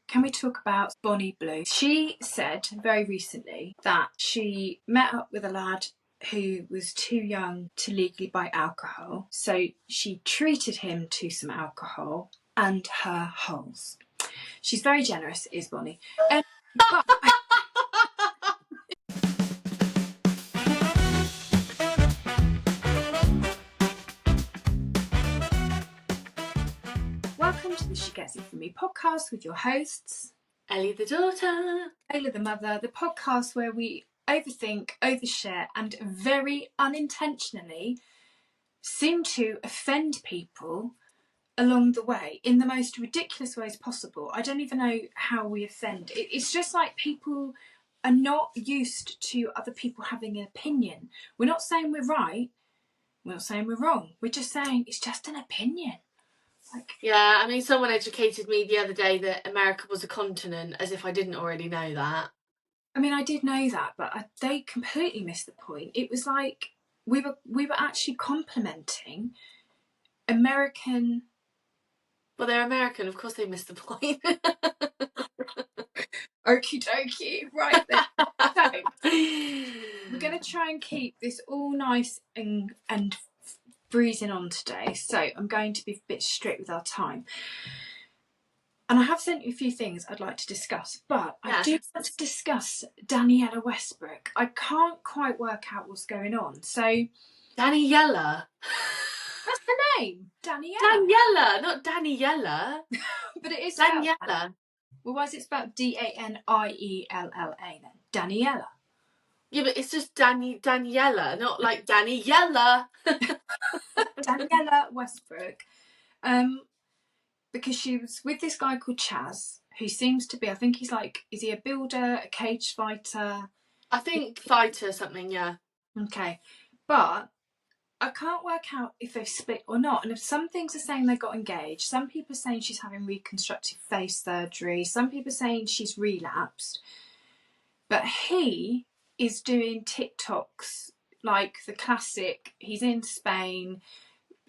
Can we talk about Bonny Blue? She said very recently that she met up with a lad who was too young to legally buy alcohol, so she treated him to some alcohol and her holes. She's very generous, is Bonny. But welcome to the She Gets It From Me podcast with your hosts, Ellie the daughter, Layla the mother, the podcast where we overthink, overshare, and very unintentionally seem to offend people along the way in the most ridiculous ways possible. I don't even know how we offend. It's just like people are not used to other people having an opinion. We're not saying we're right. We're not saying we're wrong. We're just saying it's just an opinion. Yeah, I mean, someone educated me the other day that America was a continent, as if I didn't already know that. I mean, I did know that, but they completely missed the point. It was like we were actually complimenting American. Well, they're American, of course they missed the point. Okie dokie, right then. So, we're going to try and keep this all nice and breezing on today. So I'm going to be a bit strict with our time. And I have sent you a few things I'd like to discuss, but I do want to discuss Daniela Westbrook. I can't quite work out what's going on. So Daniela. That's the name. Daniela. Daniela, not Daniela. But it is Daniela. Well, why is it spelled Daniella then? Daniela. Yeah, but it's just Daniela, not like Daniela. Daniela Westbrook. Because she was with this guy called Chaz, who seems to be, I think he's like, is he a builder, a cage fighter? I think fighter something, yeah. Okay. But I can't work out if they've split or not. And if some things are saying they got engaged, some people are saying she's having reconstructive face surgery, some people are saying she's relapsed. But he is doing TikToks like the classic, he's in Spain,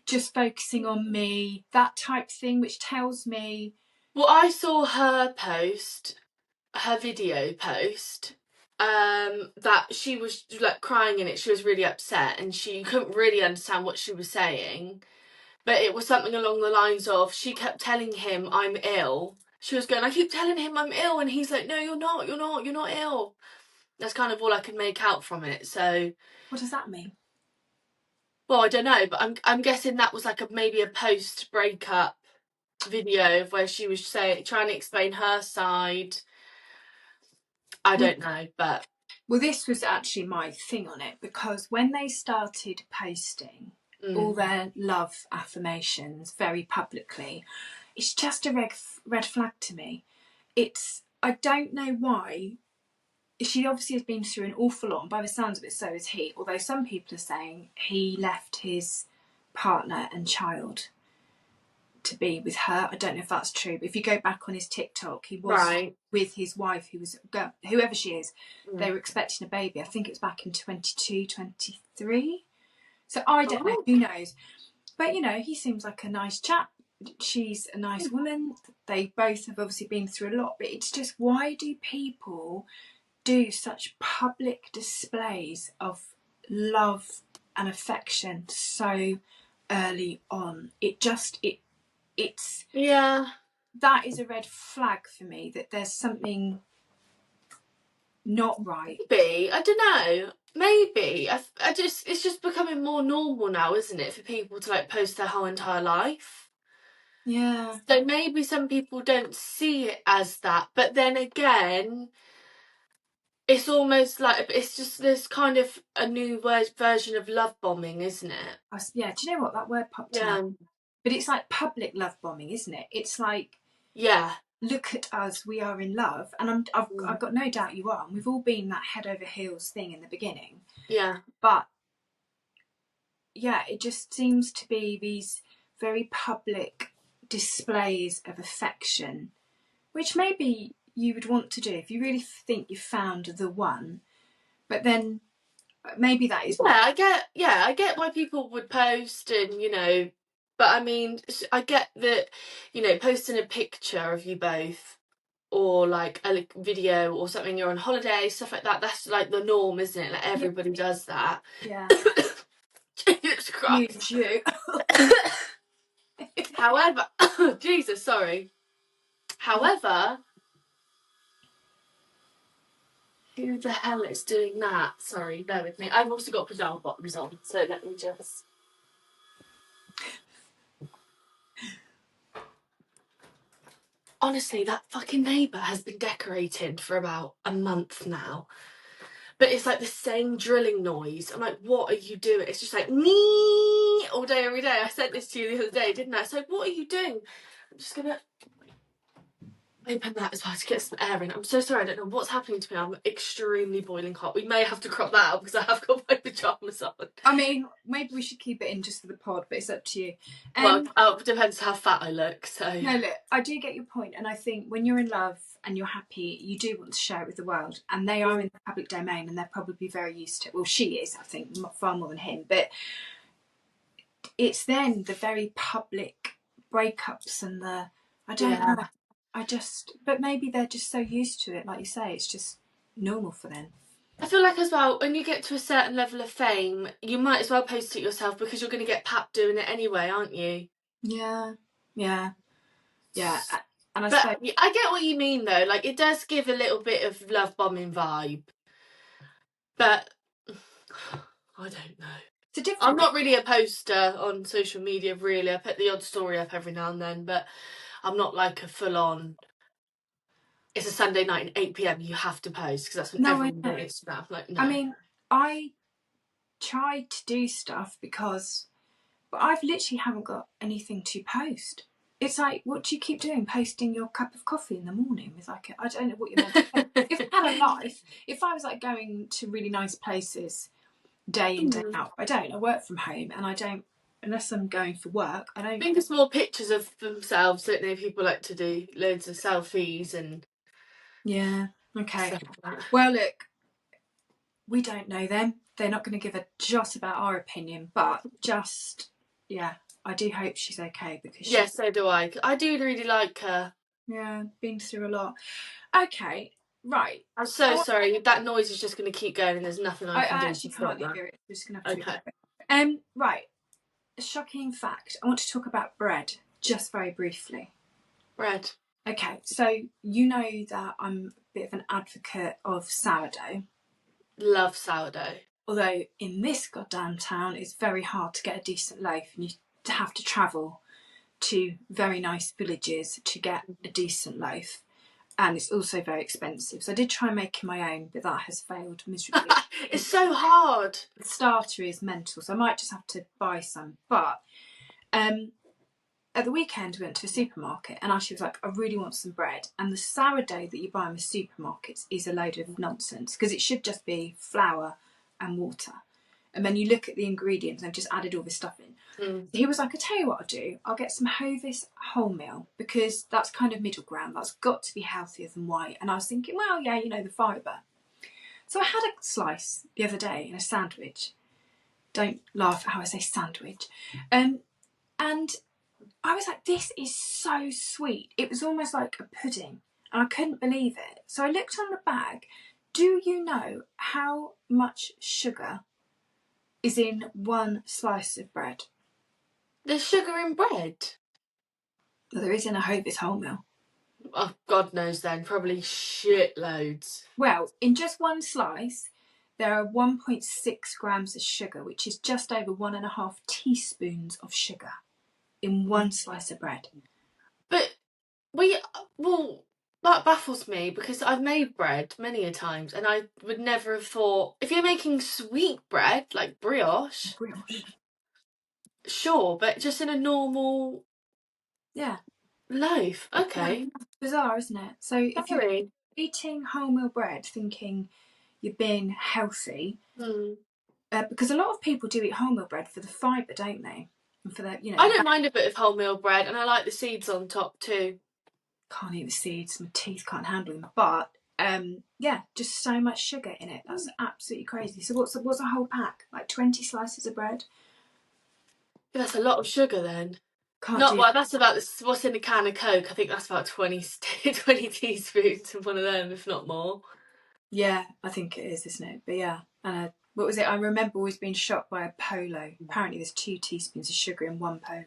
just focusing on me, that type thing, which tells me... Well, I saw her video post, that she was like crying in it. She was really upset and she couldn't really understand what she was saying. But it was something along the lines of, she kept telling him, I'm ill. She was going, I keep telling him I'm ill. And he's like, no, you're not ill. That's kind of all I could make out from it. So... What does that mean? Well, I don't know, but I'm guessing that was like maybe a post-breakup video where she was trying to explain her side. I don't know, but... Well, this was actually my thing on it, because when they started posting all their love affirmations very publicly, it's just a red flag to me. I don't know why. She obviously has been through an awful lot, and by the sounds of it, so has he. Although some people are saying he left his partner and child to be with her. I don't know if that's true, but if you go back on his TikTok, he was with his wife, who was whoever she is. They were expecting a baby. I think it was back in 22, 23. So I don't know. Who knows? But you know, he seems like a nice chap. She's a nice woman. They both have obviously been through a lot. But it's just, why do people do such public displays of love and affection so early on? It's that is a red flag for me, that there's something not right. Maybe, I don't know, maybe I just, it's just becoming more normal now, isn't it, for people to like post their whole entire life? Yeah. So maybe some people don't see it as that, but then again, it's almost like, it's just this kind of a new version of love bombing, isn't it? Yeah, do you know what, that word popped out? But it's like public love bombing, isn't it? It's like, look at us, we are in love. And I've got no doubt you are. And we've all been that head over heels thing in the beginning. Yeah. But yeah, it just seems to be these very public displays of affection, which maybe you would want to do if you really think you've found the one. But then maybe that is... I get why people would post, and you know, but I mean, I get that, you know, posting a picture of you both or like a video or something, you're on holiday, stuff like that. That's like the norm, isn't it? Like everybody does that. Yeah. Jesus Christ. You. However, Jesus, sorry. However, who the hell is doing that? Sorry, bear with me. I've also got pajama bottoms on, so let me just. Honestly, that fucking neighbour has been decorating for about a month now. But it's like the same drilling noise. I'm like, what are you doing? It's just like, me all day, every day. I said this to you the other day, didn't I? It's like, what are you doing? I'm just going to open that as well to get some air in. I'm so sorry, I don't know what's happening to me. I'm extremely boiling hot. We may have to crop that out because I have got my pyjamas on. I mean, maybe we should keep it in just for the pod, but it's up to you. Well, it depends how fat I look, so... No, look, I do get your point, and I think when you're in love and you're happy, you do want to share it with the world, and they are in the public domain, and they're probably very used to it. Well, she is, I think, far more than him, but it's then the very public breakups and the... I don't know. But maybe they're just so used to it, like you say, it's just normal for them. I feel like as well, when you get to a certain level of fame, you might as well post it yourself because you're going to get papped doing it anyway, aren't you? Yeah. And I get what you mean though. Like, it does give a little bit of love bombing vibe, but I don't know. I'm not really a poster on social media, really. I put the odd story up every now and then, but I'm not like a full-on. It's a Sunday night at 8 p.m. You have to post because that's when everyone on Instagram. Like, no. I mean, I tried to do stuff but I've literally haven't got anything to post. It's like, what do you keep doing? Posting your cup of coffee in the morning with like, I don't know what you're meant to do. If I had a life, if I was like going to really nice places day in, day out, I don't. I work from home and I don't, unless I'm going for work, I don't. I think it's more pictures of themselves, don't they? People like to do loads of selfies and... Yeah, okay. Well, look, we don't know them. They're not going to give a jot about our opinion, but just, yeah, I do hope she's okay because yes, so do I. I do really like her. Yeah, been through a lot. Okay, right. I'm so sorry. That noise is just going to keep going, and there's nothing I can do. I actually can't hear it. We're just going to have to. Okay. Right. A shocking fact. I want to talk about bread, just very briefly. Bread. Okay, so you know that I'm a bit of an advocate of sourdough. Love sourdough. Although in this goddamn town, it's very hard to get a decent loaf, and you have to travel to very nice villages to get a decent loaf. And it's also very expensive. So I did try making my own, but that has failed miserably. It's so hard. The starter is mental, so I might just have to buy some. But at the weekend, we went to a supermarket, and Ashley was like, I really want some bread. And the sourdough that you buy in the supermarkets is a load of nonsense, because it should just be flour and water. And then you look at the ingredients, and they've just added all this stuff in. So he was like, I'll tell you what I'll do. I'll get some Hovis wholemeal, because that's kind of middle ground. That's got to be healthier than white. And I was thinking, well, yeah, you know, the fibre. So I had a slice the other day in a sandwich. Don't laugh at how I say sandwich. And I was like, this is so sweet. It was almost like a pudding. And I couldn't believe it. So I looked on the bag. Do you know how much sugar is in one slice of bread? There's sugar in bread? Well, there is in a Hovis wholemeal. Oh, God knows then. Probably shitloads. Well, in just one slice, there are 1.6 grams of sugar, which is just over 1.5 teaspoons of sugar in one slice of bread. But that baffles me, because I've made bread many a times, and I would never have thought, if you're making sweet bread, like brioche. Sure, but just in a normal loaf. Okay. Bizarre, isn't it? So if you're eating wholemeal bread thinking you're being healthy, because a lot of people do eat wholemeal bread for the fibre, don't they? And for that, you know. I don't mind a bit of wholemeal bread, and I like the seeds on top too. Can't eat the seeds. My teeth can't handle them. But yeah, just so much sugar in it. That's absolutely crazy. So what's a whole pack? Like 20 slices of bread? That's a lot of sugar then. Can't Not do. well, that's about this, what's in a can of Coke. I think that's about 20, 20 teaspoons of one of them, if not more. Yeah, I think it is, isn't it? But yeah, what was it? I remember always being shocked by a polo. Apparently, there's 2 teaspoons of sugar in one polo.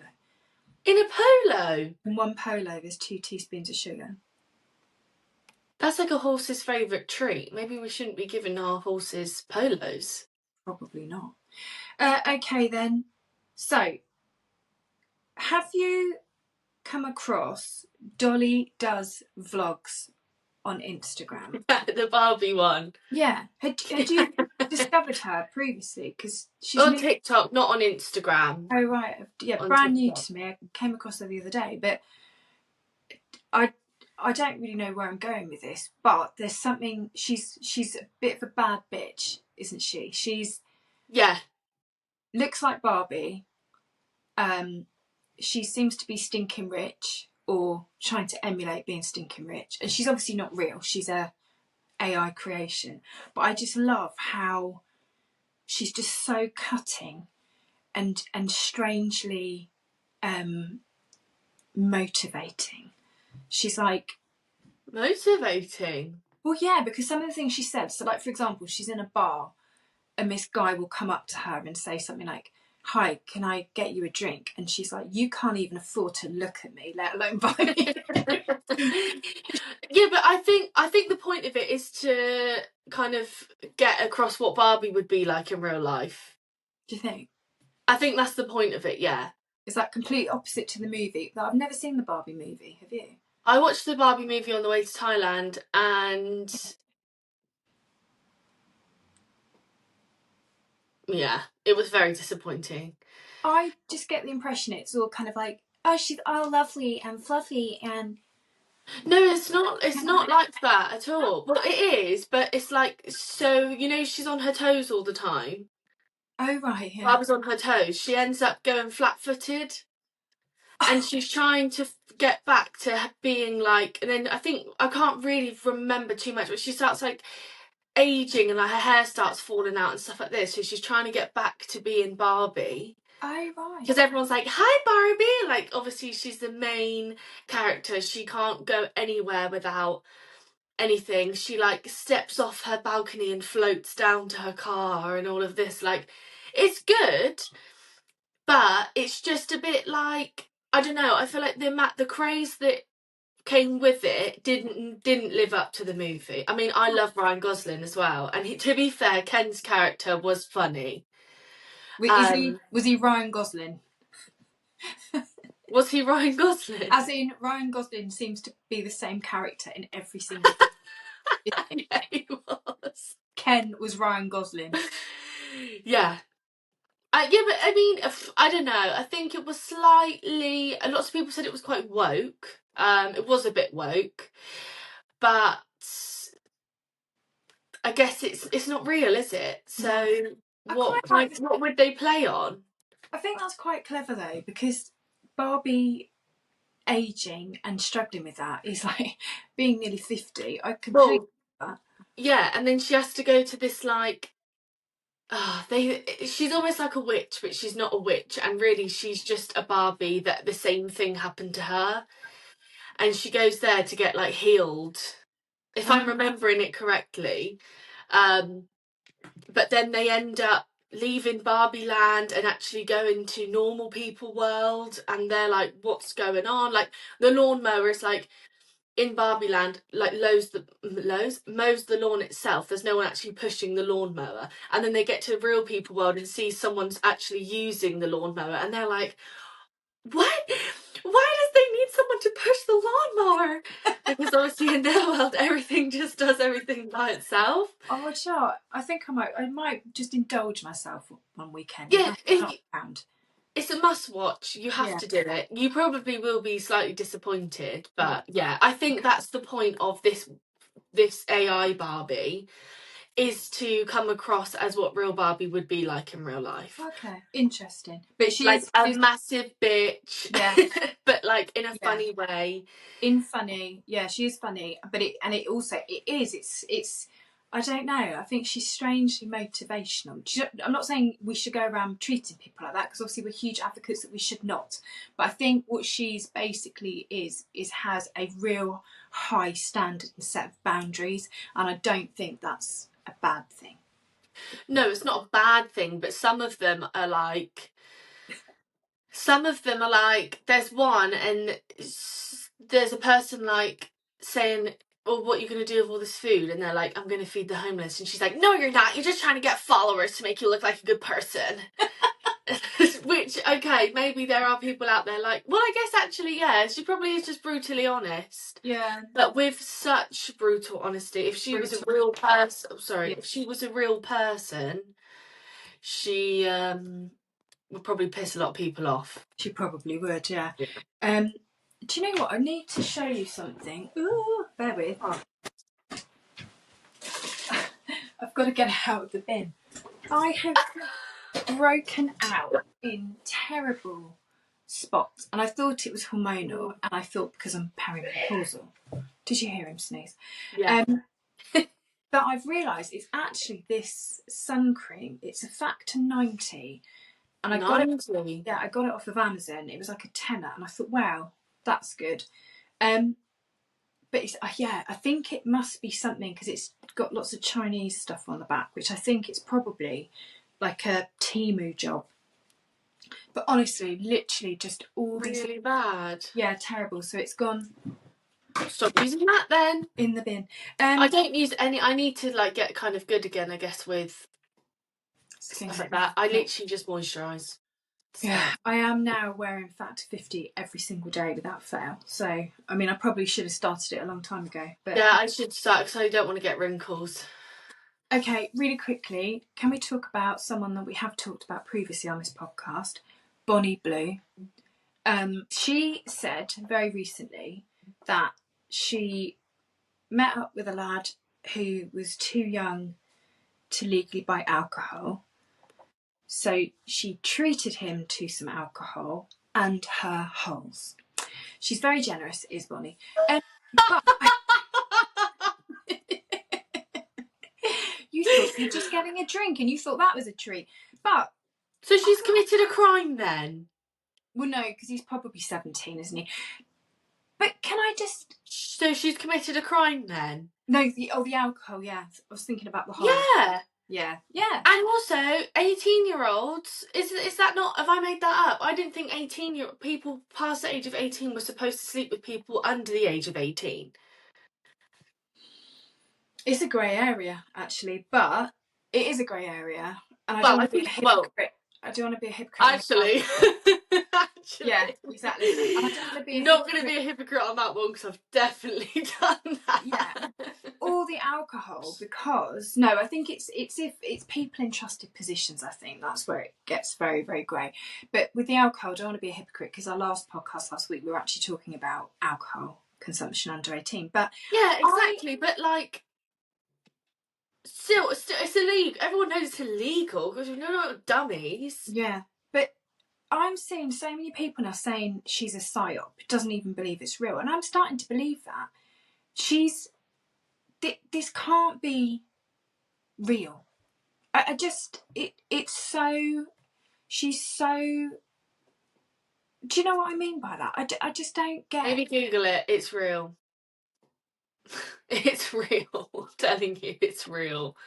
In a polo? In one polo, there's 2 teaspoons of sugar. That's like a horse's favourite treat. Maybe we shouldn't be giving our horses polos. Probably not. Okay then. So, have you come across Dolly Does Vlogs on Instagram? The Barbie one. Yeah. Had you discovered her previously? Because she's On new. TikTok, not on Instagram. Oh right, yeah, On brand new TikTok. to me. I came across her the other day, but I don't really know where I'm going with this. But there's something. She's a bit of a bad bitch, isn't she? She's Yeah. looks like Barbie. She seems to be stinking rich or trying to emulate being stinking rich, and she's obviously not real. She's a AI creation, but I just love how she's just so cutting and strangely motivating. She's like, Motivating. well, yeah, because some of the things she said. So, like for example, she's in a bar, and this guy will come up to her and say something like, "Hi, can I get you a drink?" And she's like, "You can't even afford to look at me, let alone buy me." Yeah, but I think the point of it is to kind of get across what Barbie would be like in real life. Do you think? I think that's the point of it, yeah. Is that complete opposite to the movie? I've never seen the Barbie movie. Have you? I watched the Barbie movie on the way to Thailand, and yeah, it was very disappointing. I just get the impression it's all kind of like, oh, she's all lovely and fluffy and. No, it's not like that at all. Well, it is, but it's like, so, you know, she's on her toes all the time. Oh right, yeah. Barbie's on her toes. She ends up going flat-footed, and she's trying to get back to being like, and then I can't really remember too much, but she starts like aging and like her hair starts falling out and stuff like this. So she's trying to get back to being Barbie. Oh right. Because everyone's like, "Hi, Barbie!" Like, obviously, she's the main character. She can't go anywhere without anything. She like steps off her balcony and floats down to her car and all of this. Like, it's good, but it's just a bit like, I don't know. I feel like the craze that came with it didn't live up to the movie. I mean, I love Ryan Gosling as well, and to be fair, Ken's character was funny. Was he Ryan Gosling? Was he Ryan Gosling? As in, Ryan Gosling seems to be the same character in every single film. Yeah, he was. Ken was Ryan Gosling. Yeah. Yeah, but I mean, I don't know. I think it was slightly. Lots of people said it was quite woke. It was a bit woke, but I guess it's not real, is it? So what would they play on? I think that's quite clever though, because Barbie aging and struggling with that is like being nearly 50. I completely Well, yeah, and then she has to go to this like, she's almost like a witch, but she's not a witch, and really she's just a Barbie that the same thing happened to her, and she goes there to get like healed, if I'm remembering it correctly. But then they end up leaving Barbie Land and actually going to normal people world, and they're like, what's going on? Like, the lawnmower is like, in Barbie Land, like mows the lawn itself. There's no one actually pushing the lawnmower. And then they get to real people world and see someone's actually using the lawnmower, and they're like, what? Why does they need someone to push the lawnmower? Because obviously in their world everything just does everything by itself. Oh, sure. I think I might just indulge myself one weekend. Yeah, It's it's a must watch. You have to do it. You probably will be slightly disappointed, but yeah, I think that's the point of this AI Barbie, is to come across as what real Barbie would be like in real life. Okay, interesting. But she like is a massive bitch, yeah, but like in a funny way. Yeah, she is funny. But it also it's I don't know. I think she's strangely motivational. I'm not saying we should go around treating people like that, because obviously we're huge advocates that we should not. But I think what she's basically is has a real high standard and set of boundaries, and I don't think that's a bad thing. No, it's not a bad thing, but some of them are like, there's one, and there's a person like saying, well, what are you going to do with all this food? And they're like, I'm going to feed the homeless. And she's like, no, you're not. You're just trying to get followers to make you look like a good person. Which, okay, maybe there are people out there like, well, I guess actually, yeah, she probably is just brutally honest. Yeah. But with such brutal honesty, if she was a real person, if she was a real person, she would probably piss a lot of people off. She probably would, yeah. Do you know what? I need to show you something. Ooh, bear with. Oh. I've got to get it out of the bin. I have broken out in terrible spots, and I thought it was hormonal, and I thought because I'm perimenopausal. Did you hear him sneeze? Yeah. But I've realised it's actually this sun cream. It's a factor 90. And I got it. Yeah, I got it off of Amazon. It was like a tenner, and I thought, wow, that's good. But it's, yeah, I think it must be something because it's got lots of Chinese stuff on the back, which I think it's probably like a Temu job. But honestly, literally, just all these really bad. Yeah, terrible. So it's gone. Stop using that then. In the bin. I don't use any. I need to like get kind of good again, I guess, with stuff like that. I literally just moisturise. Yeah, I am now wearing Factor 50 every single day without fail. So, I mean, I probably should have started it a long time ago. But yeah, I should start because I don't want to get wrinkles. Okay, really quickly, can we talk about someone that we have talked about previously on this podcast, Bonny Blue? She said very recently that she met up with a lad who was too young to legally buy alcohol. So she treated him to some alcohol and her holes. She's very generous, is Bonny. But you thought you were just getting a drink and you thought that was a treat. But so she's committed a crime then? Well, no, because he's probably 17, isn't he? But can I just... So she's committed a crime then? No, the alcohol, yeah. I was thinking about the whole... Yeah. Yeah, yeah. And also, 18-year-olds, is that not... Have I made that up? I didn't think people past the age of 18 were supposed to sleep with people under the age of 18. It's a grey area, actually, but it is a grey area. And I don't want to be a hypocrite. I don't want to be a hypocrite. Actually. Yeah, exactly. I don't want to be not going to be a hypocrite on that one because I've definitely done that. Yeah. Or the alcohol, because no, I think it's if it's people in trusted positions. I think that's where it gets very, very grey. But with the alcohol, I don't want to be a hypocrite because our last podcast last week we were actually talking about alcohol consumption under 18. But yeah, exactly. But like, still, it's illegal. Everyone knows it's illegal because we're not dummies. Yeah, but I'm seeing so many people now saying she's a psyop, doesn't even believe it's real, and I'm starting to believe that. This can't be real. I just, it's so, she's so, do you know what I mean by that? I just don't get. Maybe Google it, it's real. It's real, I'm telling you, it's real.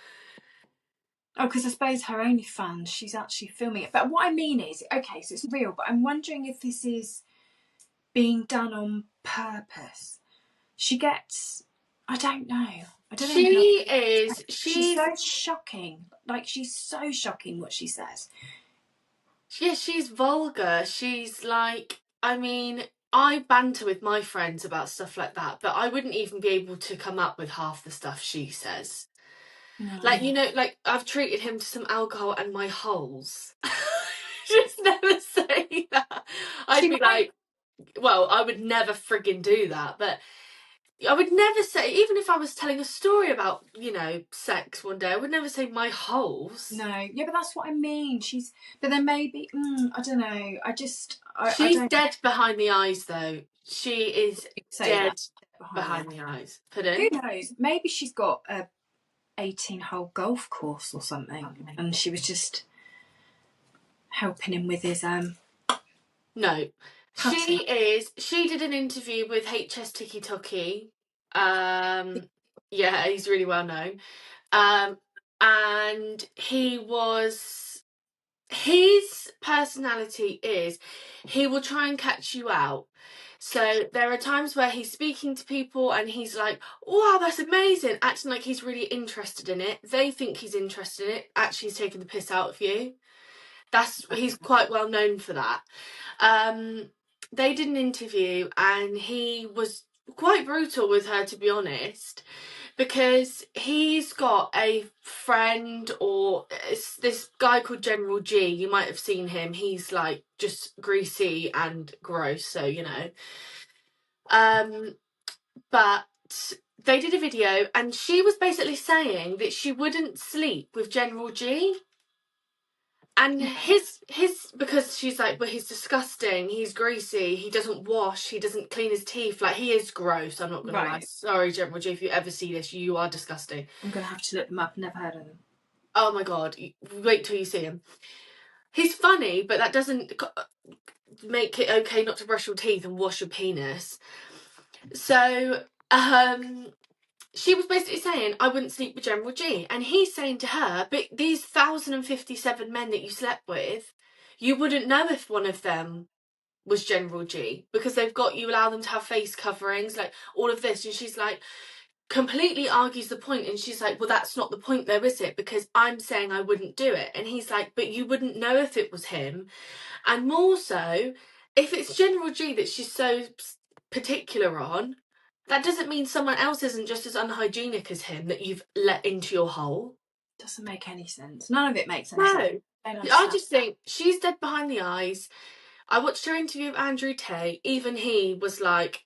Oh, because I suppose her OnlyFans, she's actually filming it. But what I mean is, okay, so it's real, but I'm wondering if this is being done on purpose. She gets, I don't know. She's so shocking. Like, she's so shocking what she says. Yeah, she's vulgar. She's like, I mean, I banter with my friends about stuff like that, but I wouldn't even be able to come up with half the stuff she says. No. Like, you know, like, I've treated him to some alcohol and my holes. Just never say that. I'd be like, well, I would never frigging do that, but I would never say, even if I was telling a story about, you know, sex one day, I would never say my holes. No, yeah, but that's what I mean. But then maybe, I don't know. She's dead behind the eyes, though. She is dead behind the eyes. Pardon? Who knows? Maybe she's got a 18-hole golf course or something, and she was just helping him with his No. putting. She did an interview with HS Tiki Toki. Yeah, he's really well known. And his personality is he will try and catch you out. So there are times where he's speaking to people and he's like, wow, that's amazing, acting like he's really interested in it. They think he's interested in it, actually he's taking the piss out of you. He's quite well known for that. They did an interview and he was quite brutal with her, to be honest, because he's got a friend, or it's this guy called General G. You might have seen him. He's like just greasy and gross, so you know. But they did a video and she was basically saying that she wouldn't sleep with General G. And his because she's like, well, he's disgusting, he's greasy, he doesn't wash, he doesn't clean his teeth, like he is gross. I'm not gonna lie. Sorry, General G, if you ever see this, you are disgusting. I'm gonna have to look them up. Never heard of them. Oh my god, wait till you see him. He's funny, but that doesn't make it okay not to brush your teeth and wash your penis. So she was basically saying, I wouldn't sleep with General G. And he's saying to her, but these 1,057 men that you slept with, you wouldn't know if one of them was General G, because they've got, you allow them to have face coverings, like all of this. And she's like, completely argues the point, and she's like, well, that's not the point though, is it? Because I'm saying I wouldn't do it. And he's like, but you wouldn't know if it was him. And more so, if it's General G that she's so particular on, that doesn't mean someone else isn't just as unhygienic as him that you've let into your hole. Doesn't make any sense. None of it makes any sense. I just think she's dead behind the eyes. I watched her interview with Andrew Tate. Even he was like,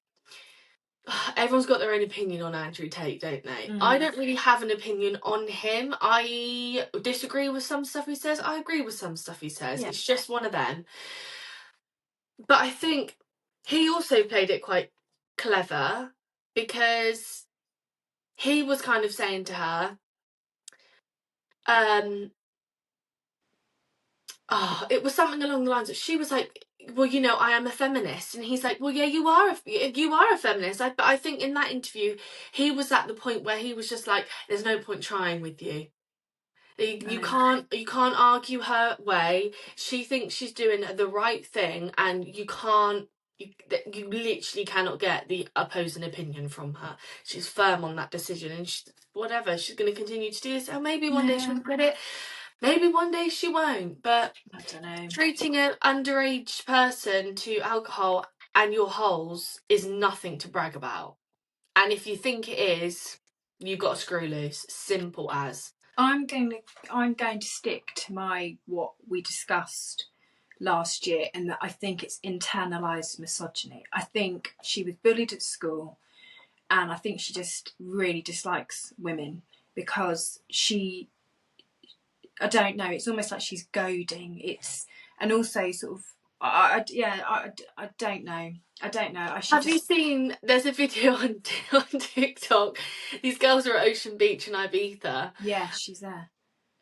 everyone's got their own opinion on Andrew Tate, don't they? I don't really have an opinion on him. I disagree with some stuff he says. I agree with some stuff he says. Yeah. It's just one of them. But I think he also played it quite clever, because he was kind of saying to her, it was something along the lines of, she was like, well, you know, I am a feminist. And he's like, well, yeah, you are a feminist. But I think in that interview, he was at the point where he was just like, there's no point trying with you. You can't argue her way. She thinks she's doing the right thing, and you literally cannot get the opposing opinion from her. She's firm on that decision, and she's going to continue to do this. Oh, maybe one day she'll regret it. Maybe one day she won't. But I don't know. Treating an underage person to alcohol and your holes is nothing to brag about. And if you think it is, you've got to screw loose. Simple as. I'm going to stick to what we discussed last year, and that I think it's internalized misogyny. I think she was bullied at school, and I think she just really dislikes women because I don't know, it's almost like she's goading. And also sort of, I don't know. Have you seen, there's a video on TikTok, these girls are at Ocean Beach in Ibiza. Yeah, she's there.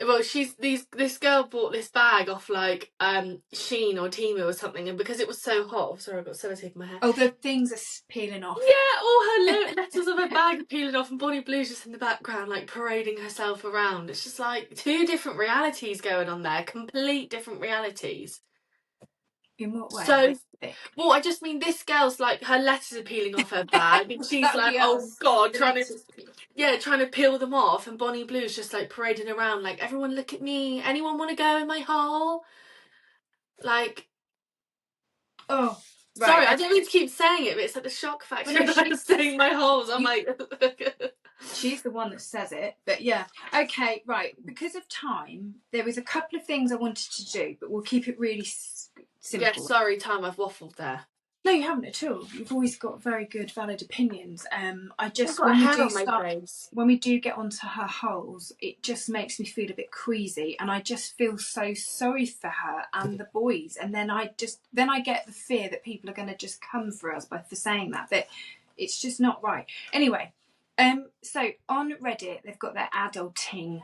Well, this girl bought this bag off like Shein or Temu or something, and because it was so hot, sorry, I've got sellotape in my hair. Oh, the things are peeling off. Yeah, all her letters of her bag are peeling off, and Bonny Blue's just in the background, like parading herself around. It's just like two different realities going on there, complete different realities. In what way? So, well, I just mean this girl's like, her letters are peeling off her bag, and she's like, oh god, trying to peel them off, and Bonny Blue's just like parading around, like, everyone look at me, anyone want to go in my hole? Like, oh, right. Sorry, I don't mean to keep saying it, but it's like the shock factor of I'm saying my holes. I'm like, she's the one that says it, but yeah. Okay, right. Because of time, there was a couple of things I wanted to do, but we'll keep it really simple. Yeah, sorry, Tom, I've waffled there. No, you haven't at all. You've always got very good, valid opinions. I just when we do get onto her holes, it just makes me feel a bit queasy, and I just feel so sorry for her and the boys. And then I get the fear that people are going to just come for us for saying that. That it's just not right. Anyway, So on Reddit, they've got their adulting.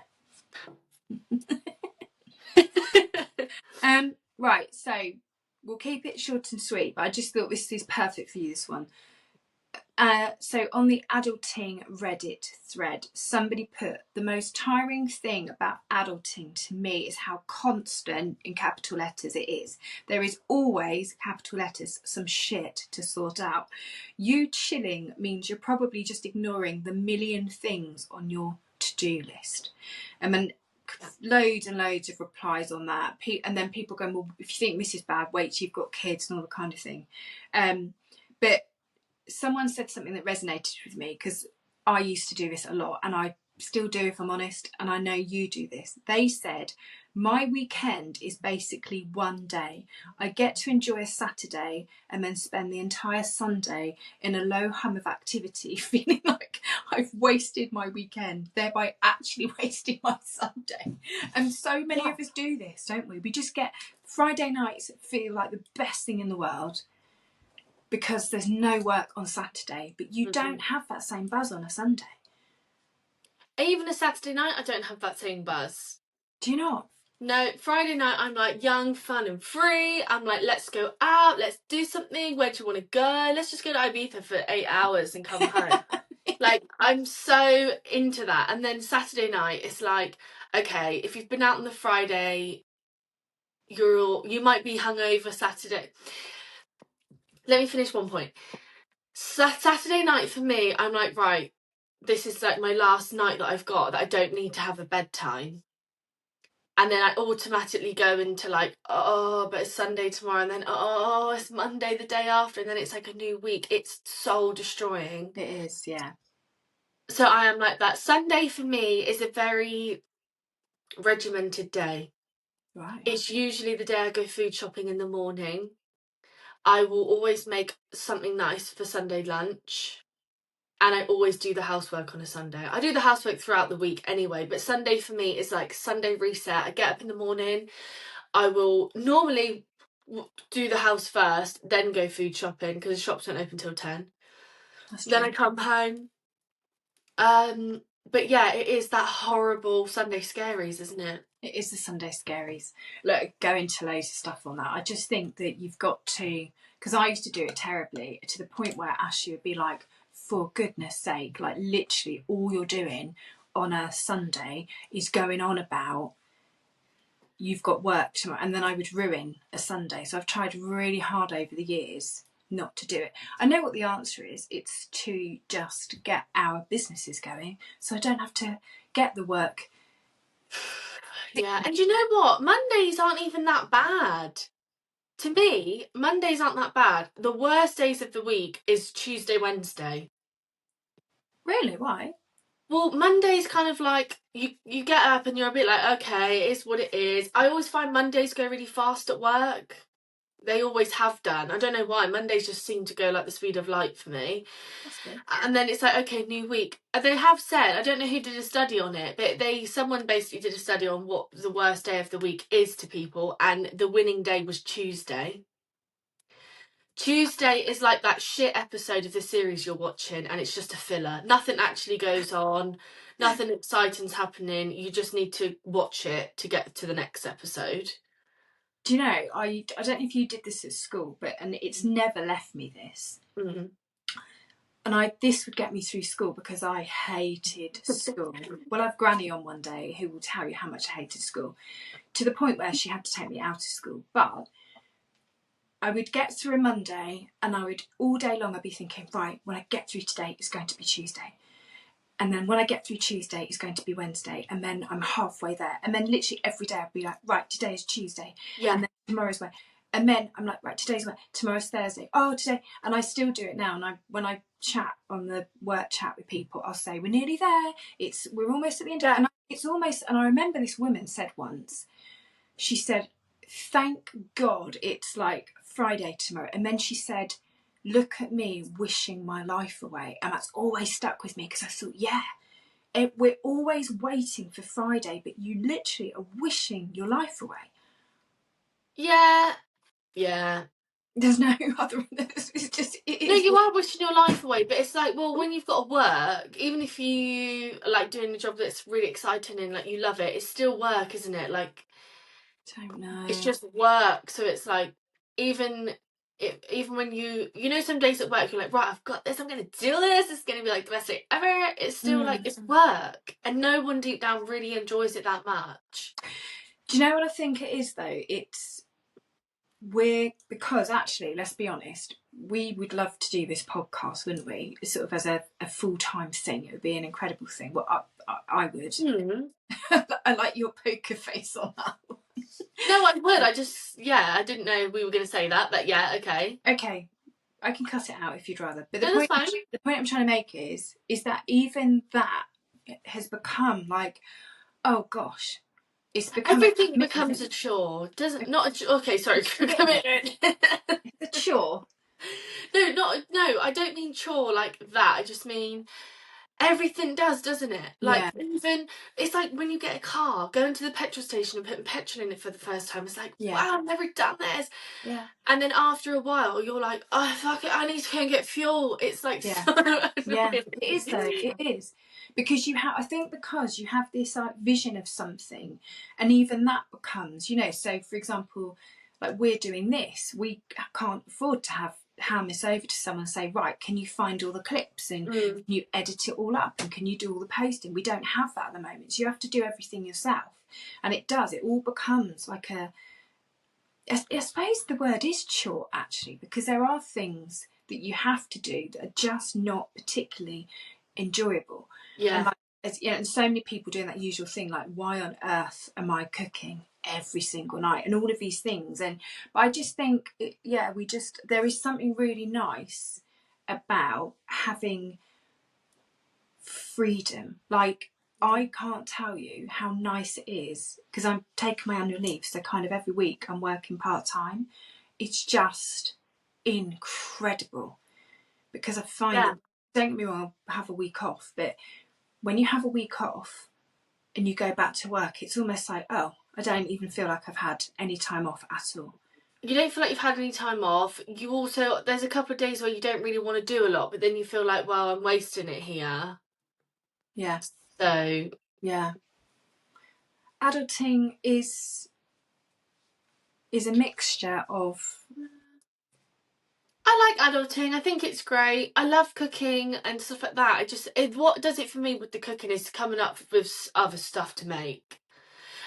Right, so we'll keep it short and sweet, but I just thought this is perfect for you, this one. So on the adulting Reddit thread, somebody put, the most tiring thing about adulting to me is how constant, in capital letters, it is. There is always, capital letters, some shit to sort out. You chilling means you're probably just ignoring the million things on your to-do list. And then loads and loads of replies on that. And then people going, well, if you think this is bad, wait till you've got kids and all that kind of thing. But someone said something that resonated with me, because I used to do this a lot, and I still do, if I'm honest, and I know you do this. They said, my weekend is basically one day. I get to enjoy a Saturday and then spend the entire Sunday in a low hum of activity, feeling like I've wasted my weekend, thereby actually wasting my Sunday. And so many of us do this, don't we? We just get Friday nights feel like the best thing in the world, because there's no work on Saturday, but you don't have that same buzz on a Sunday. Even a Saturday night, I don't have that same buzz. Do you not? No, Friday night, I'm like young, fun and free. I'm like, let's go out, let's do something. Where do you want to go? Let's just go to Ibiza for 8 hours and come home. Like, I'm so into that. And then Saturday night, it's like, okay, if you've been out on the Friday, you might be hungover Saturday. Let me finish one point. Saturday night for me, I'm like, right, this is like my last night that I've got, that I don't need to have a bedtime. And then I automatically go into like, oh, but it's Sunday tomorrow, and then, oh, it's Monday the day after, and then it's like a new week. It's soul destroying. It is, yeah. So I am like that. Sunday for me is a very regimented day. Right. It's usually the day I go food shopping in the morning. I will always make something nice for Sunday lunch. And I always do the housework on a Sunday. I do the housework throughout the week anyway, but Sunday for me is like Sunday reset. I get up in the morning. I will normally do the house first, then go food shopping, because the shops don't open till 10. That's Then true. I come home. But yeah, it is that horrible Sunday scaries, isn't it? It is the Sunday scaries. Look, go into loads of stuff on that. I just think that you've got to, because I used to do it terribly, to the point where Ashley would be like, for goodness sake, like literally all you're doing on a Sunday is going on about you've got work tomorrow, and then I would ruin a Sunday. So I've tried really hard over the years not to do it. I know what the answer is. It's to just get our businesses going, so I don't have to get the work. Yeah, and you know what? Mondays aren't even that bad. To me, Mondays aren't that bad. The worst days of the week is Tuesday, Wednesday. Really? Why? Well, Monday's kind of like, you get up and you're a bit like, okay, it is what it is. I always find Mondays go really fast at work. They always have done. I don't know why. Mondays just seem to go like the speed of light for me. That's good. And then it's like, okay, new week. They have said, I don't know who did a study on it, but someone basically did a study on what the worst day of the week is to people, and the winning day was Tuesday. Tuesday is like that shit episode of the series you're watching, and it's just a filler. Nothing actually goes on. Nothing exciting's happening. You just need to watch it to get to the next episode. Do you know, I don't know if you did this at school, and it's never left me this. Mm-hmm. And this would get me through school because I hated school. Well, I have Granny on one day who will tell you how much I hated school, to the point where she had to take me out of school. But I would get through a Monday, and all day long I'd be thinking, right, when I get through today, it's going to be Tuesday. And then when I get through Tuesday, it's going to be Wednesday. And then I'm halfway there. And then literally every day I'd be like, right, today is Tuesday. Yeah. And then tomorrow's Wednesday. And then I'm like, right, today's Wednesday. Tomorrow's Thursday. Oh, today. And I still do it now. And when I chat on the work chat with people, I'll say, we're nearly there. We're almost at the end. Yeah. And I remember this woman said once, she said, thank God it's like Friday tomorrow. And then she said, look at me wishing my life away. And that's always stuck with me, because I thought, yeah, we're always waiting for Friday, but you literally are wishing your life away. Yeah. There's no other. It's just. It No, is. you are wishing your life away, but it's like, well, when you've got to work, even if you like doing a job that's really exciting and like you love it, it's still work, isn't it? Like, Don't know. it's just work. So it's like, even even when you know, some days at work you're like, right, I've got this, I'm gonna do this, it's gonna be like the best day ever. It's still like, it's work, and no one deep down really enjoys it that much. Do you know what I think it is though? Because actually, let's be honest, we would love to do this podcast, wouldn't we? Sort of as a full-time thing. It would be an incredible thing. Well, I would. I like your poker face on that one. No, I would. I didn't know we were going to say that, but yeah, okay. Okay, I can cut it out if you'd rather. But No, that's fine. the point I'm trying to make is that even that has become like, oh gosh, it's become Everything becomes a chore, doesn't? Not a chore. Okay, sorry, commitment. A chore. No, I don't mean chore like that. I just mean everything does, doesn't it? Like, even, it's like when you get a car, going to the petrol station and putting petrol in it for the first time, it's like, wow, I've never done this. Yeah. And then after a while, you're like, oh, fuck it, I need to go and get fuel. It's like, so annoying. It is though, it is. Because I think because you have this vision of something, and even that becomes, so for example, like we're doing this, we can't afford to hand this over to someone and say, right, can you find all the clips and can you edit it all up and can you do all the posting? We don't have that at the moment, so you have to do everything yourself. And it all becomes like I suppose the word is chore actually, because there are things that you have to do that are just not particularly enjoyable. Yeah. And so many people doing that usual thing, like, why on earth am I cooking every single night and all of these things? But I just think, there is something really nice about having freedom. Like, I can't tell you how nice it is, because I'm taking my annual leave, so kind of every week I'm working part-time. It's just incredible, because I find that, don't get me wrong, I'll have a week off, but when you have a week off and you go back to work, it's almost like, oh, I don't even feel like I've had any time off at all. You don't feel like you've had any time off. You also, there's a couple of days where you don't really want to do a lot, but then you feel like, well, I'm wasting it here. Yeah. So. Yeah. Adulting is a mixture of... I like adulting. I think it's great. I love cooking and stuff like that. What does it for me with the cooking is coming up with other stuff to make.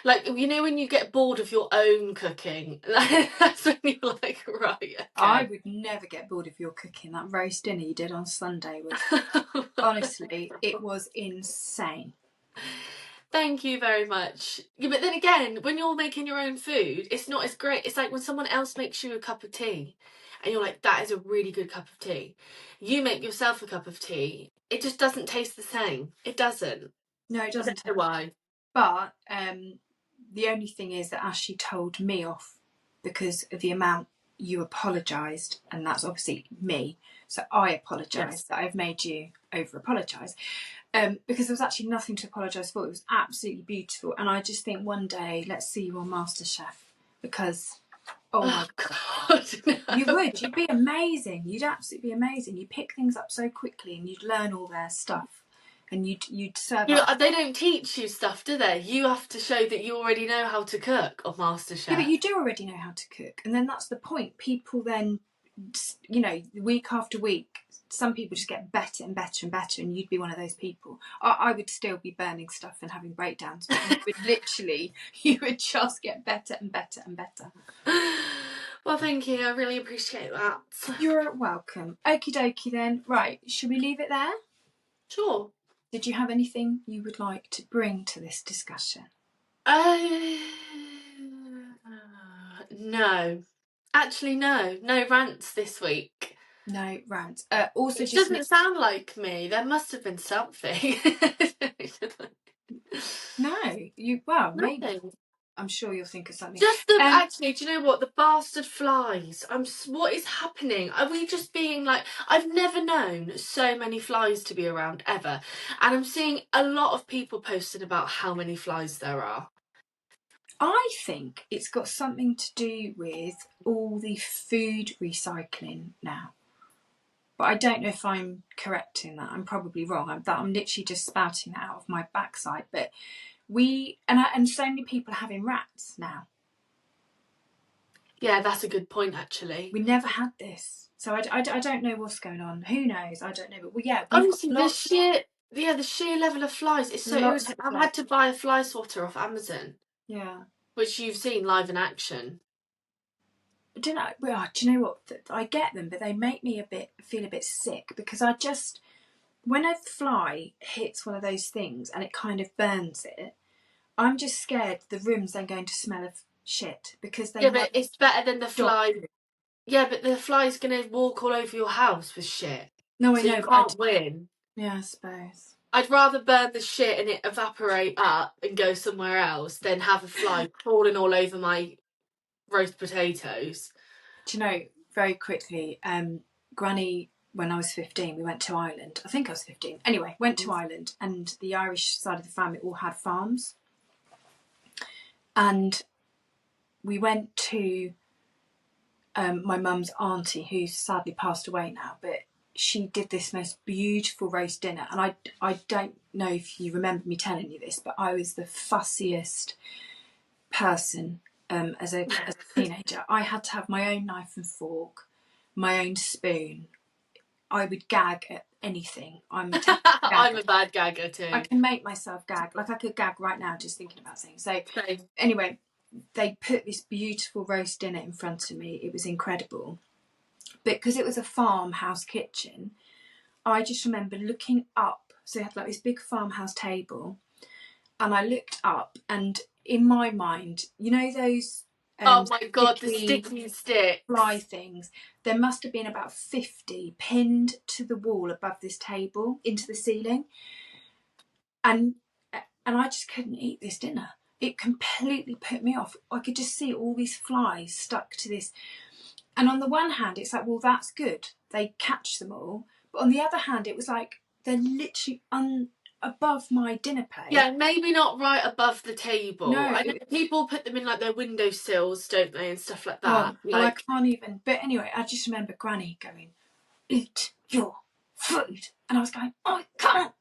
Like, you know, when you get bored of your own cooking, that's when you're like, right, okay. I would never get bored of your cooking. That roast dinner you did on Sunday was, honestly, it was insane. Thank you very much. Yeah, but then again, when you're making your own food, it's not as great. It's like when someone else makes you a cup of tea and you're like, that is a really good cup of tea. You make yourself a cup of tea. It just doesn't taste the same. It doesn't. No, it doesn't. I don't know why. But the only thing is that Ashley told me off because of the amount you apologised, and that's obviously me. So I apologise that I've made you over-apologise. Because there was actually nothing to apologise for. It was absolutely beautiful. And I just think one day, let's see you on MasterChef. Because, oh my God. No. You would. You'd be amazing. You'd absolutely be amazing. You pick things up so quickly and you'd learn all their stuff. And you'd serve up. They don't teach you stuff, do they? You have to show that you already know how to cook on MasterChef. Yeah, but you do already know how to cook. And then that's the point. People then, week after week, some people just get better and better and better, and you'd be one of those people. I would still be burning stuff and having breakdowns, but you would just get better and better and better. Well, thank you. I really appreciate that. You're welcome. Okie dokie then. Right, should we leave it there? Sure. Did you have anything you would like to bring to this discussion? No. Actually, no. No rants this week. No rants. Also, it doesn't sound like me. There must have been something. No, maybe. I'm sure you'll think of something. Just actually, do you know what? The bastard flies. What is happening? Are we just being like... I've never known so many flies to be around, ever. And I'm seeing a lot of people posting about how many flies there are. I think it's got something to do with all the food recycling now. But I don't know if I'm correct in that. I'm probably wrong. I'm literally just spouting that out of my backside. But and so many people are having rats now. Yeah, that's a good point, actually. We never had this. So I don't know what's going on. Who knows? I don't know. But we've Honestly, got the sheer level of flies is so lots irritating. of I've flies. had to buy a fly swatter off Amazon. Yeah. Which you've seen live in action. Do you know what? I get them, but they make me feel a bit sick because when a fly hits one of those things and it kind of burns it, I'm just scared the room's then going to smell of shit because they but it's better than the fly. Yeah, but the fly's going to walk all over your house with shit. No, so I know. you can't win. Yeah, I suppose. I'd rather burn the shit and it evaporate up and go somewhere else than have a fly crawling all over my roast potatoes. Do you know, very quickly, Granny, when I was 15, we went to Ireland. I think I was 15. Anyway, went to Ireland, and the Irish side of the family all had farms. And we went to my mum's auntie, who's sadly passed away now, but she did this most beautiful roast dinner. And I don't know if you remember me telling you this, but I was the fussiest person as a teenager. I had to have my own knife and fork, my own spoon. I would gag at anything. I'm a bad gagger too. I can make myself gag. Like I could gag right now just thinking about things. So anyway, they put this beautiful roast dinner in front of me. It was incredible. But because it was a farmhouse kitchen, I just remember looking up. So they had like this big farmhouse table, and I looked up, and in my mind, you know those oh my god, the sticky sticks, fly things. There must have been about 50 pinned to the wall above this table into the ceiling, and I just couldn't eat this dinner. It completely put me off. I could just see all these flies stuck to this. And on the one hand, it's like, well, that's good. They catch them all. But on the other hand, it was like they're literally above my dinner plate. Yeah, maybe not right above the table. No, I know people put them in like their windowsills, don't they, and stuff like that. Oh, well, I can't even. But anyway, I just remember Granny going, "Eat your food," and I was going, "I can't."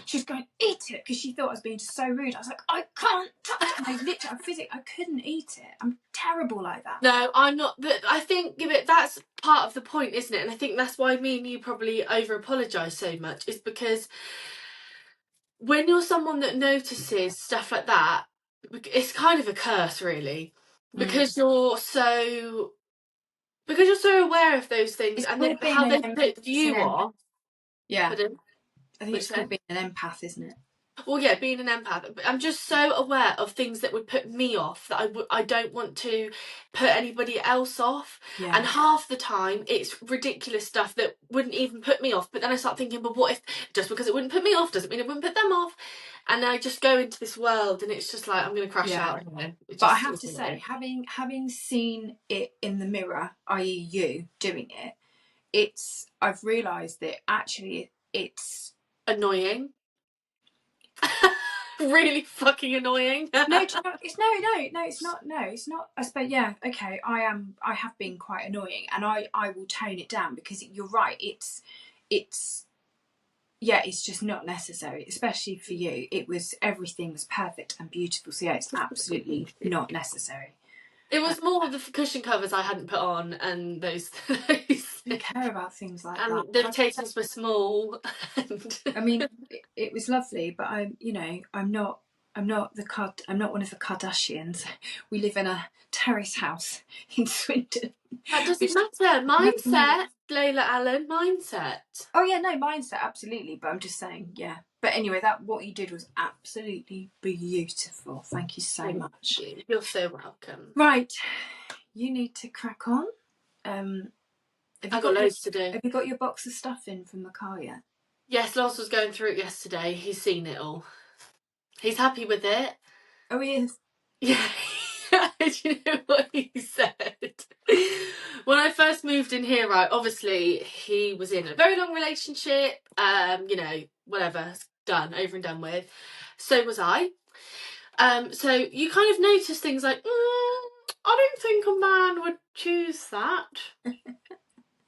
She was going, "Eat it," because she thought I was being so rude. I was like, "I can't touch it." And I couldn't eat it. I'm terrible like that. No, I'm not. But I think that's part of the point, isn't it? And I think that's why me and you probably over apologise so much, is because when you're someone that notices stuff like that, it's kind of a curse, really, because you're so aware of those things, and then how they put you off. Yeah, Pardon? I think it's called being an empath, isn't it? Well, yeah, being an empath. But I'm just so aware of things that would put me off that I don't want to put anybody else off. Yeah. And half the time it's ridiculous stuff that wouldn't even put me off. But then I start thinking, but what if just because it wouldn't put me off doesn't mean it wouldn't put them off? And I just go into this world and it's just like, I'm going to crash out here. But I have to say, having seen it in the mirror, i.e. you doing it, I've realised that actually it's annoying. Really fucking annoying. No, it's not. No, it's not. I suppose, yeah, okay. I have been quite annoying, and I will tone it down because you're right. It's just not necessary, especially for you. Everything was perfect and beautiful. So yeah, it's absolutely not necessary. It was more the cushion covers I hadn't put on, and those. You care about things like and that. And the potatoes were small. I mean, it was lovely, but I'm not one of the Kardashians. We live in a terrace house in Swindon. That doesn't matter. Mindset, Layla Allen, mindset. Oh yeah, no, mindset, absolutely. But I'm just saying, yeah. But anyway, what you did was absolutely beautiful. Thank you so much. You're so welcome. Right, you need to crack on. I've got loads to do. Have you got your box of stuff in from the car yet? Yes, Lars was going through it yesterday. He's seen it all. He's happy with it. Oh, he is? Yeah. Do you know what he said? When I first moved in here, right, obviously he was in a very long relationship, whatever, done, over and done with. So was I. So you kind of notice things like, I don't think a man would choose that.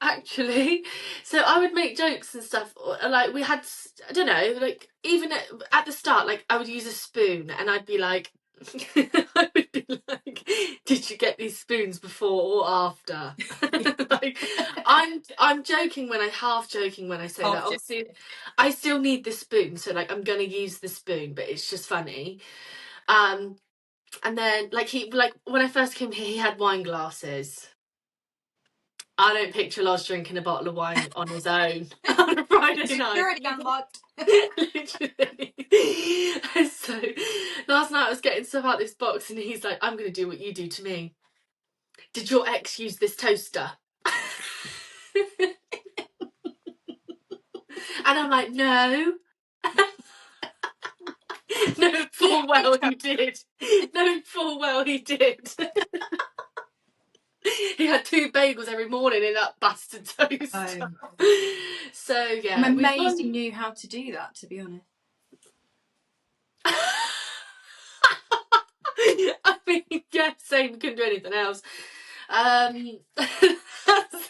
Actually, so I would make jokes and stuff, like we had, I don't know, like even at the start, like I would use a spoon and I'd be like, I would be like, did you get these spoons before or after? Like, I'm joking when half joking when I say that. Obviously, I still need the spoon, so like I'm gonna use the spoon, but it's just funny. And then like when I first came here, he had wine glasses. I don't picture Loz drinking a bottle of wine on his own on a Friday night. Security unlocked. Literally. So last night I was getting stuff out of this box and he's like, I'm going to do what you do to me. Did your ex use this toaster? And I'm like, no. No, full well he did. No, full well he did. He had 2 bagels every morning in that bastard toaster. So yeah, I'm amazed he knew how to do that, to be honest. I mean, yeah, same. Couldn't do anything else. That's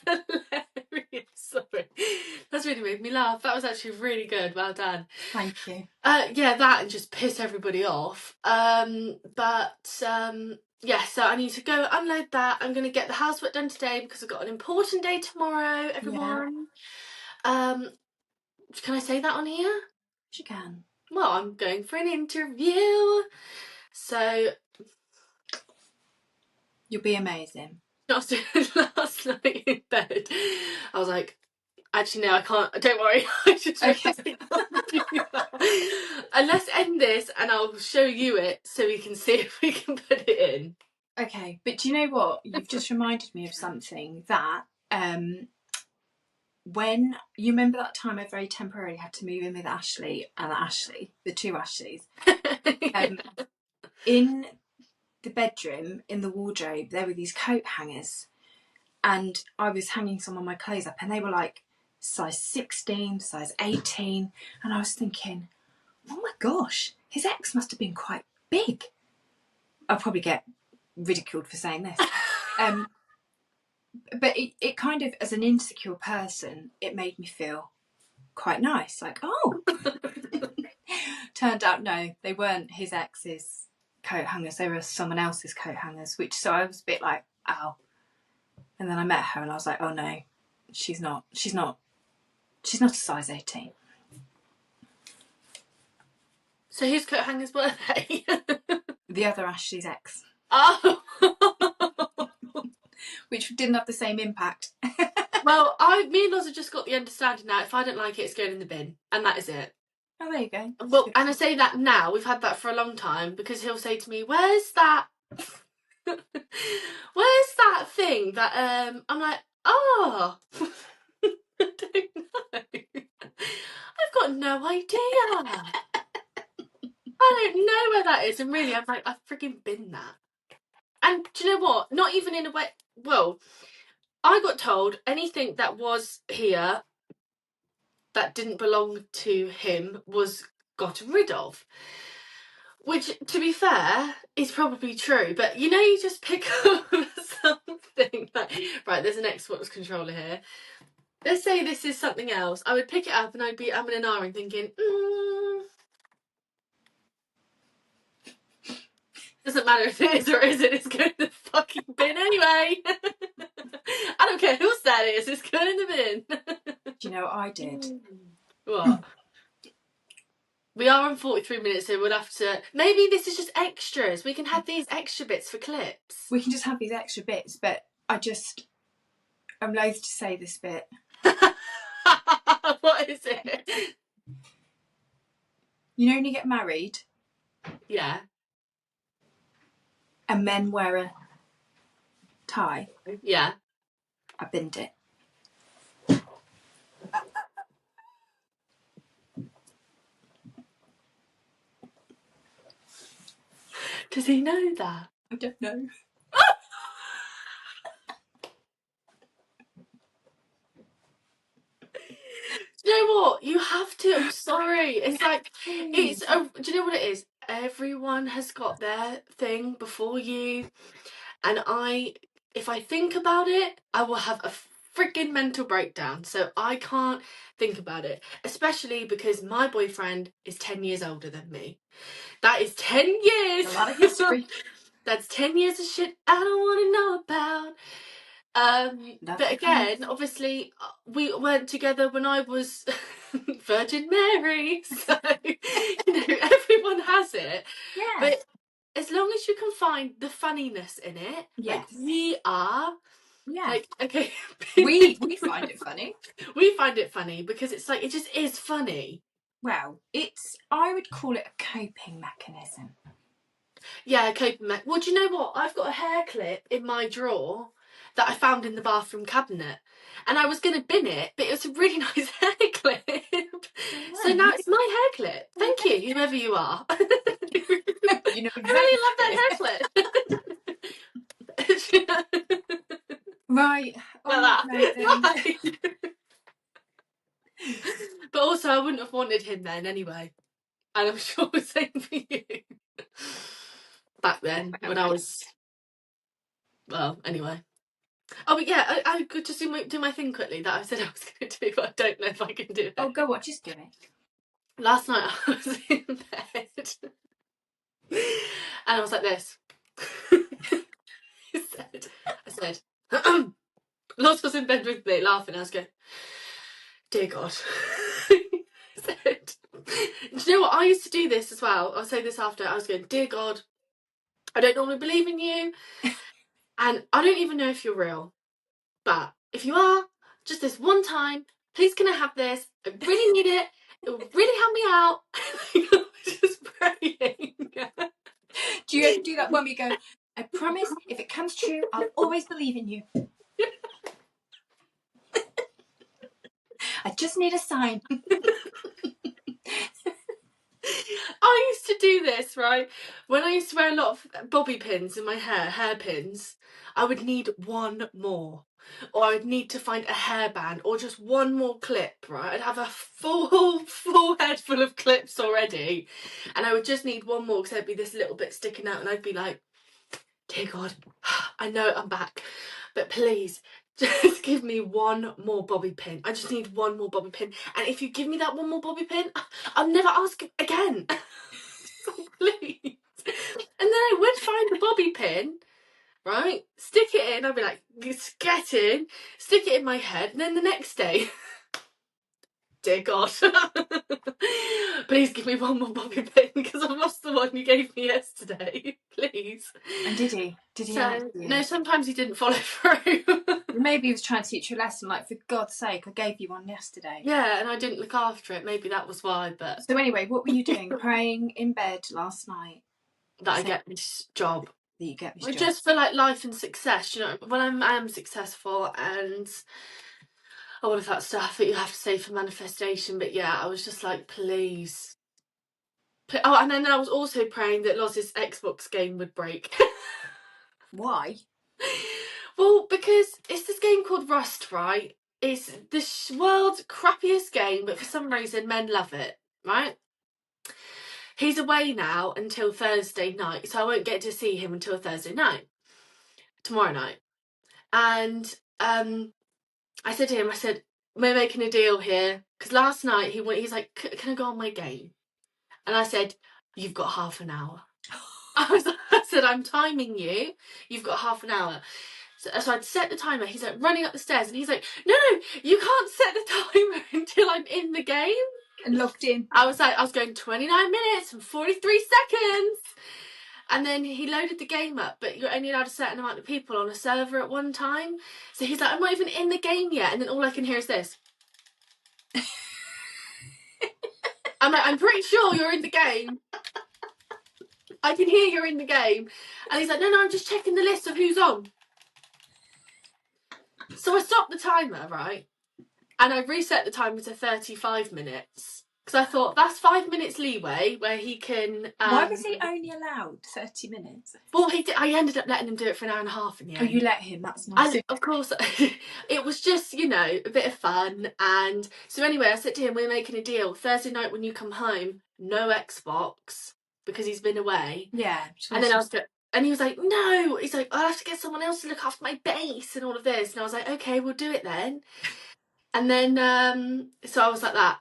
hilarious. Sorry, that's really made me laugh. That was actually really good. Well done. Thank you. Yeah, that and just piss everybody off. Yeah, so I need to go unload that. I'm going to get the housework done today because I've got an important day tomorrow, everyone. Yeah. Can I say that on here? You can. Well, I'm going for an interview. So you'll be amazing. Last night in bed, I was like, actually no, I can't. Don't worry. I just Okay. And let's end this, and I'll show you it so we can see if we can put it in. Okay, but do you know what? You've just reminded me of something that when you remember that time I very temporarily had to move in with Ashley and Ashley, the 2 Ashleys. In the bedroom, in the wardrobe, there were these coat hangers, and I was hanging some of my clothes up, and they were like size 16, size 18, and I was thinking, oh my gosh, his ex must have been quite big. I'll probably get ridiculed for saying this. But it kind of, as an insecure person, it made me feel quite nice. Like, oh. Turned out, no, they weren't his ex's coat hangers. They were someone else's coat hangers, so I was a bit like, ow. And then I met her and I was like, oh no, she's not a size 18. So whose coat hangers were they? The other Ashley's ex. Oh. Which didn't have the same impact. Well, me and Loz have just got the understanding now, if I don't like it, it's going in the bin. And that is it. Oh, there you go. Well, and I say that now, we've had that for a long time, because he'll say to me, where's that thing that, I'm like, oh, I don't know. I've got no idea. I don't know where that is. And really, I'm like, I've frigging been that. And do you know what? Not even in a way, well, I got told anything that was here that didn't belong to him was gotten rid of. Which, to be fair, is probably true. But, you know, you just pick up something like, right, there's an Xbox controller here. Let's say this is something else. I would pick it up and I'd be umming and ahhing thinking, doesn't matter if it is or isn't, it's going in the fucking bin anyway. I don't care whose that is, it's going in the bin. Do you know what I did? What? We are on 43 minutes, so we'll have to... Maybe this is just extras. We can have these extra bits for clips. We can just have these extra bits, but I'm loath to say this bit. What is it? You know when you get married? Yeah. And men wear a tie? Yeah. I binned it. Does he know that? I don't know. Do you know what? You have to. I'm sorry. It's like, do you know what it is? everyone has got their thing before you, and if I think about it, I will have a freaking mental breakdown. So I can't think about it, especially because my boyfriend is 10 years older than me. That is 10 years. A lot of history. That's 10 years of shit I don't want to know about. But again, obviously, we weren't together when I was Virgin Mary, so everyone has it. Yeah. But as long as you can find the funniness in it, like we are, like, okay, we find it funny. We find it funny because it's like, it just is funny. Well, I would call it a coping mechanism. Yeah, coping mechanism. Well, do you know what? I've got a hair clip in my drawer that I found in the bathroom cabinet, and I was going to bin it, but it was a really nice hair clip. So now it's my hair clip. Thank you, whoever you are. You know exactly. I really love that hair clip. Right. Right. But also, I wouldn't have wanted him then anyway, and I'm sure the same for you. Back then, when I was, well, anyway. Oh, but yeah, I could just do my thing quickly that I said I was going to do, but I don't know if I can do it. Oh, go on, just do it. Last night I was in bed and I was like this. I said, Lots was in bed with me laughing. I was going, dear God. I said, do you know what? I used to do this as well. I'll say this after. I was going, dear God, I don't normally believe in you, and I don't even know if you're real. But if you are, just this one time, please can I have this? I really need it. It will really help me out. I was just praying. Do you ever do that when we go, I promise, if it comes true, I'll always believe in you. I just need a sign. I used to do this, right? When I used to wear a lot of bobby pins in my hairpins, I would need one more. Or I would need to find a hairband or just one more clip, right? I'd have a full head full of clips already. And I would just need one more because there'd be this little bit sticking out and I'd be like, dear God, I know I'm back, but please, just give me one more bobby pin. I just need one more bobby pin. And if you give me that one more bobby pin, I'll never ask again. Please. And then I would find the bobby pin, right? Stick it in. I'd be like, get in, stick it in my head. And then the next day, dear God, please give me one more bobby pin because I've lost the one you gave me yesterday. Please. And did he? Did he? No, sometimes he didn't follow through. Maybe he was trying to teach you a lesson, like, for God's sake, I gave you one yesterday. Yeah, and I didn't look after it. Maybe that was why, but... So anyway, what were you doing? Praying in bed last night? That I get this job. That you get this job. Just for, like, life and success, you know, when I am successful and all of that stuff that you have to say for manifestation. But yeah, I was just like, please. Oh, and then I was also praying that Loz's Xbox game would break. Why? Well, because it's this game called Rust, right? It's the world's crappiest game, but for some reason men love it, right? He's away now until Thursday night, so I won't get to see him until Thursday night, tomorrow night. And I said to him, I said, we're making a deal here, because last night he's like, can I go on my game? And I said, you've got half an hour. I said, I'm timing you. You've got half an hour. So I'd set the timer. He's like running up the stairs and he's like, no, you can't set the timer until I'm in the game. And logged in. I was going 29 minutes and 43 seconds. And then he loaded the game up, but you're only allowed a certain amount of people on a server at one time. So he's like, I'm not even in the game yet. And then all I can hear is this. I'm like, I'm pretty sure you're in the game. I can hear you're in the game. And he's like, no, I'm just checking the list of who's on. So I stopped the timer, right? And I reset the timer to 35 minutes. Because I thought, that's 5 minutes leeway where he can... Why was he only allowed 30 minutes? Well, I ended up letting him do it for an hour and a half in the end. Oh, you let him? That's nice. And of course, it was just, you know, a bit of fun. And so anyway, I said to him, we're making a deal. Thursday night when you come home, no Xbox. because he's been away. Yeah. And then and he was like, no. He's like, I'll have to get someone else to look after my bass and all of this. And I was like, okay, we'll do it then. And then, so I was like that.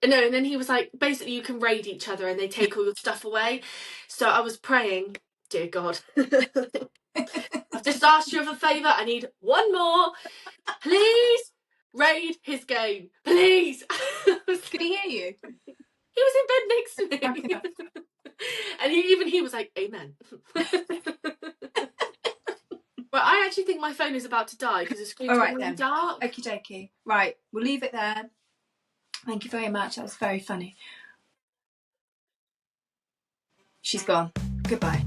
No, and then he was like, basically you can raid each other and they take all your stuff away. So I was praying, dear God, I've just asked you of a favour. I need one more. Please raid his game. Please. Could he hear you? He was in bed next to me. Cracking up. And he was like, amen. Well, I actually think my phone is about to die because the screen's All right, really then. dark. Okie dokie. Right, we'll leave it there. Thank you very much. That was very funny. She's gone. Goodbye.